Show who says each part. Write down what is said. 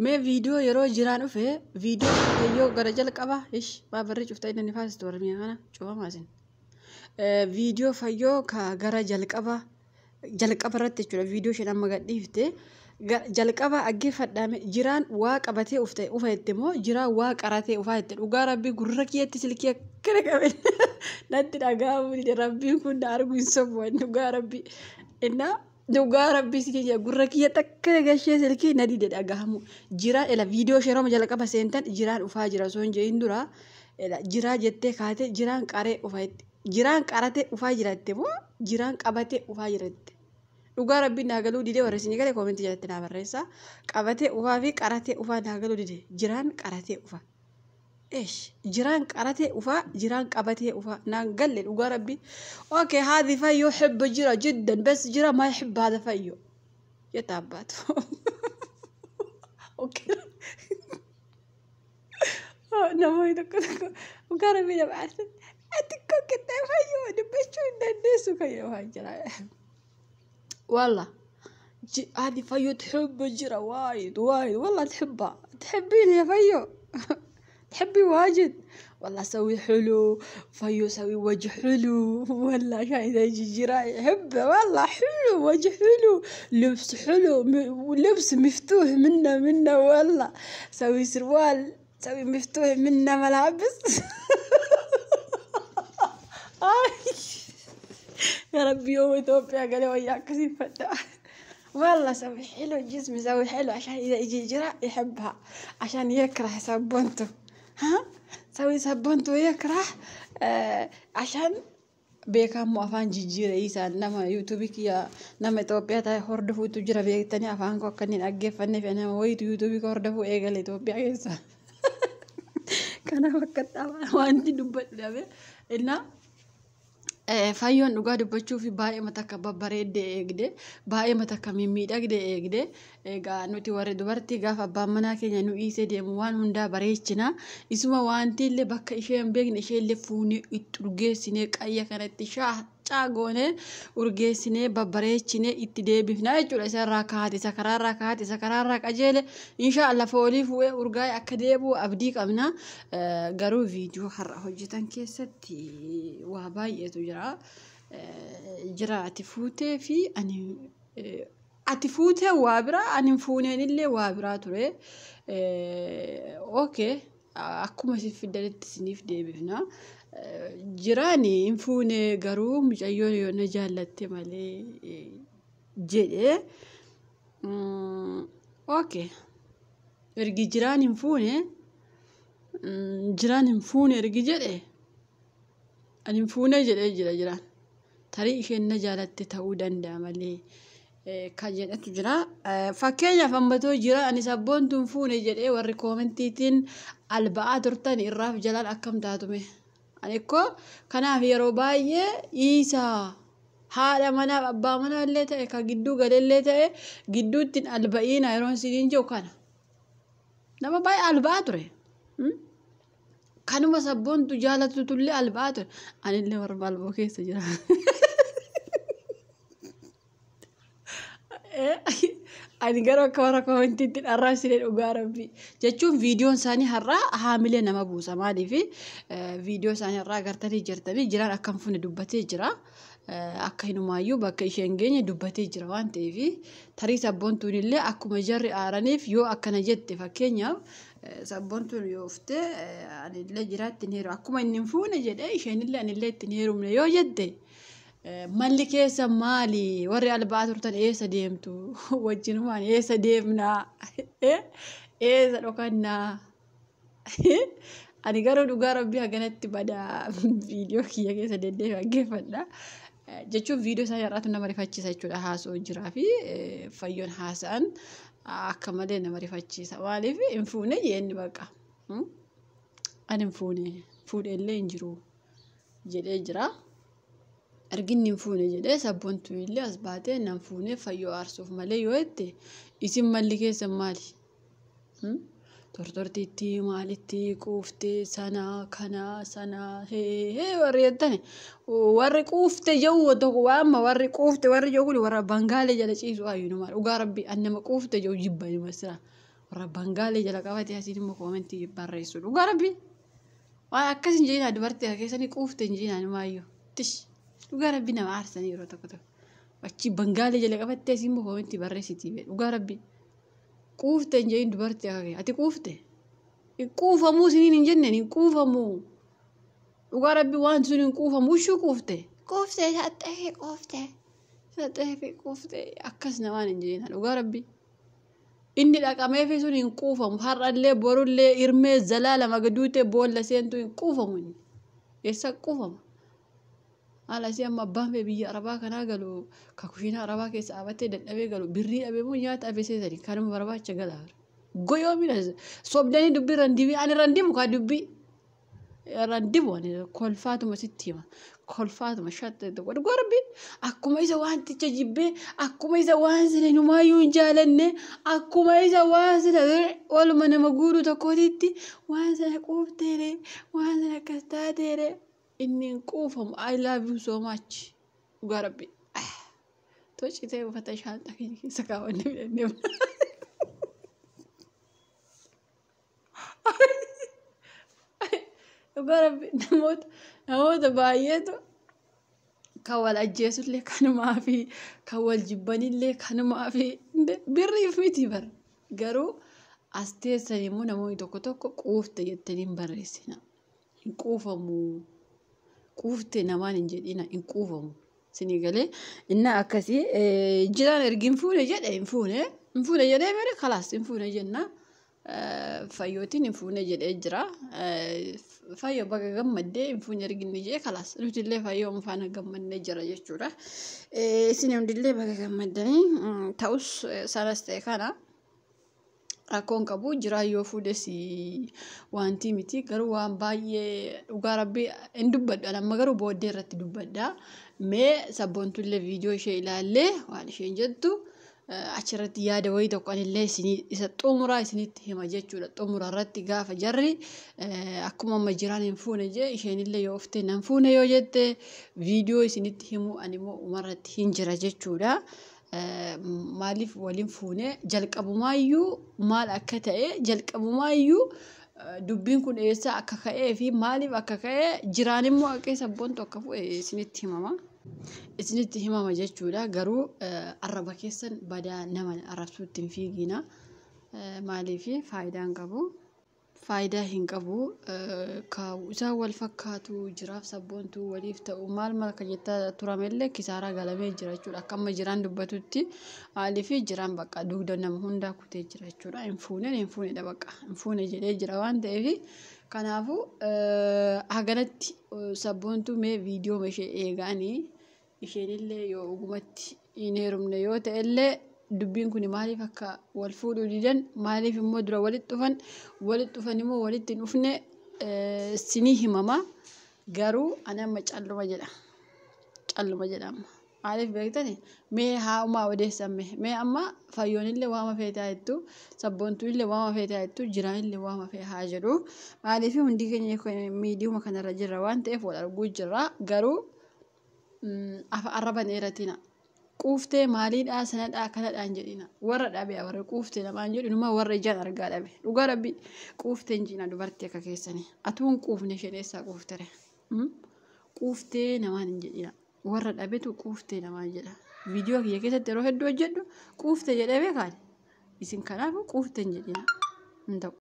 Speaker 1: ما فيديو يروح جيران فيه فيديو يو قرجل قبا إيش ما برج شفت إنه نفاس تورمي أنا شوفها مازن فيديو فيو كقرجل قبا جل قبا رتشوا الفيديو شنو ما قد يفته جل قبا أجيب فدام جيران واق أبتي أفته أفهمتمو جيران واق أراتي أفهمت وقارب بيجركيه تسلكيه كذا كمان نادي أجاوب دي ربي يكون دارو ينسبوا إنه قارب بي إنه دوغا ربي سيكي غوركيه تكه غشي سلكي ندي دد اغامو جيران الى فيديو شيرو مجلقه بسنتن جيران افاجرا سونجي اندورا الى جيرا جته كاته جيران قاري افايت جيران قارته افاجرتمو جيران قبته افاجرت دوغا ربي ناغلو ديدي ورسني غلي كومنت جلتنا بريسا قبته افافي قارته افا ناغلو ديدي جيران قارته افا إيش جيران قراتي وفا جيران قبتي وفا نقلل وقربي أوكي هذه فيو يحب جيرا جدا بس جيرا ما يحب هذا فيو يتابعت أوكي نمو يدك وقربي نبعث أتكو كده فيو نبشو الناس وكيو هاي جيرا والله هذه فيو تحب جيرا وايد وايد والله تحبها تحبيني يا فيو تحبي واجد والله سوي حلو فيو سوي وجه حلو والله شايفه جيرا يحبه والله حلو وجه حلو لبس حلو ولبس مفتوح منه والله سوي سروال سوي مفتوح منه ملابس يا ربي يوم توفي قال وياك كثير فتاح والله سوي حلو جسمي سوي حلو عشان إذا يجي جيرا يحبها عشان يكره سبونته ها سوي سبونته يكره عشان بيكام أفان جيجي رئيسا نما يوتيوبك يا نما توبيا تاي هردفو تجرا بيكتني أفان كو كنين أجيب فني في أنا ويت يوتيوبك هردفو إيجالي توبيا كيسا كنا وقت وانتي دبت لابي إننا فايون نقعد بتشوفي باي متى كبابريد إيجده باي متى كميميد إيجده إيجده إيجا نوتي ورد ورتي جاف أبامنا كي نويسة دي موان هندا بريشنا اسمه وانتي اللي بك إشي بيجن إشي اللي فوني إترجسينه كأي كانت تشاه تاغونه urgeesine babbareechine itti deebifna jechuudha isa raakaati sakaraarraa qajeele inshallah foolii fu'ee urgaay akka deebi'u abdii qabna garuu viidiyoo har'a hojjetan keessatti waa baay'eetu jira ati fuutee fi ani ati fuutee waa biraa ani fuuneen illee waa biraa ture okay akkuma si fidanitti siniif deebifna jiraani infuune garuu mucayyoon yoo na jaallatte malee jedhe okay ergi jiraan infuune ergi jedhe ani infuune jedhe jira jiraan tarii isheen na jaallatte ta'uu danda'a malee kan jedhatu jira fakkeenyaaf ammatoo jira ani sabboontu infuune jedhe warri koomentiitiin alba'aa turtan irraaf jalaan akkam taatume aniko kanaaf yeroo baay'ee isa haadha mana abbaa mana illee ta'e ka gidduu galellee ta'e gidduutti alba'iina yeroon siniin jiru kana nama baay'ee albaa ture kanuma sabboontu jaalatu tullee albaa ture anillee warra alboo keessa jira ani garuu akka warra koomentiitti dharraa siree dhugaa rabbi jechuun viidiyoon isaanii har'aa haamilee nama buusa maaliif viidiyoo isaanii har'aa agartanii jirtanii jiraan akkam fuune dubbatee jira akka hinumaayyuu bakka isheen geenye dubbatee jira waan ta'eef tarii sabboontuun illee akkuma jarri aaraniif yoo akkana jette fakkeenyaaf sabboontuun yoo ufte anillee jiraatti hin heeru akkuma inni hin fuune jedhee isheenillee anillee itti hin heerumne yoo jette malli keessa maali warri albaa turtan eessa deemtu wajjinumaan eessa deemnaa eessa dhokannaa ani garuu dhugaa rabbii haganatti badaa viidiyoo kiyya keessa deddeebi'ee dhaggeeffadha jechuun viidiyoo isaa irraatu nama rifachiisa jechuudha haasoo jiraa fi fayyoon haasa'an akka malee nama rifachiisa maaliif hin fuune jeenni baqa ani hin fuune fuudhellee hin jiru jedhee jira arginni hin fuune jedhee sabboontu illee as baatee nan fuune fayyoo aarsuuf malee yoo jette isin malli keessa maali tortortiitti maalitti quuftee sana warri jettani warri quufte jiru tokko waamma warri quufte warri jiru warra bangaalee jala ciisu ayyuu maal dhugaa rabbi annama quufte jiru jibbani masira warra bangaalee jala qabatee asiin immoo koomentii barreessu dhugaa rabbi waan akkas hin jeenaa dubartii keessanii quufte hin jeenaa maayyoo tish dhugaa rabbi nama aarsanii yeroo tokko achi bangaalee jala qabattee asiin immoo koomentii barreessitii dhugaa rabbi quufte hin jeen dubartii akka ati quufte quufamuu isiniin hin jenneen hin quufamuu dhugaa rabbi waan sun hin quufamuu shuu quufte saxxee quufte akkas namaan hin jeenaa dhugaa rabbi inni dhaqamee fi sun hin quufamu har'allee borullee irmee zalaalama gaduute boolla seentu hin quufamu inni eessa quufama haala si amma abbaan fee biyya arabaa kanaa galu ka kushiina arabaa keessa dhaabattee dadhabee galu birrii dhabee moo nyaata dhabee seetanii kanuma barbaacha galaa goyoo mina sobdanii dubbii randibii ani randimu kaa dubbii randimu ani kolfaatuma sitti hima kolfaatuma shatte tokko dhugaa rabbi akkuma isa wanticha jibbee akkuma isa waan sina numaayyuu hin jaalanne akkuma isa waan sina waluma nama guutuu tokkootitti waan sana quufteere waan sana akkas taateere inni hin quufamu I love you so much dhugaa rabbi tocitee uffata shaanxaa keessa kaawwanne fidhannee dhugaa rabbi namoota baay'eetu kan wal ajjeesullee kanumaa fi kan wal jibbanillee kanumaa fi birriif miti bar garuu as teessanii immoo namoonni tokko tokko quufte jettanii hin barreessina hin quufamu quufte namaan hin jedhina hin quufamu sinii galee inna akkasii jiraan ergi hin fuune jedhe hin fuune jedhee mere kalaas hin fuune jenna fayyootiin hin fuune jedhee jira fayyoo baga gammaddee hin fuune erginni jee kalaas nutillee fayyoo faana gammannee jira jechuudha isin hundillee baga gammaddanii ta'us sanas ta'e kana rakkoon qabu jiraayyoo fuudhes wanti miti garuu waan baay'ee dhugaa rabbii hin dubbadhu amma garuu booddee irratti dubbadda mee sabboontullee viidiyoo ishee ilaallee waan isheen jettu achirratti yaada wayii tokko anillee isa xumuraa isinitti hima jechuudha xumura irratti gaafa jarri akkuma amma jiraan hin fuune jee isheenillee yoo ofte nan fuune yoo jette viidiyoo isinitti himu animmoo umarratti hin jira jechuudha maaliif waliin fuune jalqabumaayyuu maal akka ta'e jalqabumaayyuu dubbiin kun eessa akka ka'ee fi maaliif akka ka'e jiraan immoo akka sabboontu akka fu'e isinitti himama jechuudha garuu arraba keessan badaa nama arrabsuutti hin fiigina maaliif faayidaa hin qabu isaan wal fakkaatu jiraaf sabboontu waliif ta'u maal akka jettaa turamellee kisaaraa galamee jira jechuudha akka amma jiraan dubbatutti maaliif jiraan bakka dugda nama hundaa kutee jira jechuudha hin fuunedha bakka hin fuune jedhee jira waan ta'eef kanaafu haganatti sabboontu mee viidiyoo ishee eegaanii isheenillee yoo ogumatti hin heerumne yoo ta'ellee dubbiin kun maaliif akka wal fuudhuu didan maaliif immoo dura walitti dhufan immoo walitti hin dhufne sinii himama garuu ani amma calluma jedha maaliif beektani mee haa'umaa odeessamme mee amma fayyoonillee waama feetaa jettu sabboontuillee waama feetaa jettu jiraanillee waama fee haa jedhu maaliif hundi keenya miidiyuma kanarra jirra waan ta'eef wal arguu jirra garuu arraban dheeratina quuftee maaliidhaa sanadhaa kanadhaan jedhina warra dhabe warra quuftee namaan jedhu numa warra ijaan argaa dhabe dhugaa rabbi quuftee injina dubartii akka keessanii atuun quufne sheneessaa quuftere quuftee namaan hin jedhina warra dhabetu quuftee namaan jedha viidiyoo kiyya keessatti yeroo hedduu hojjedhu quuftee jedhee beekaani isin kanaaf quuftee hin jedhina hin ta'u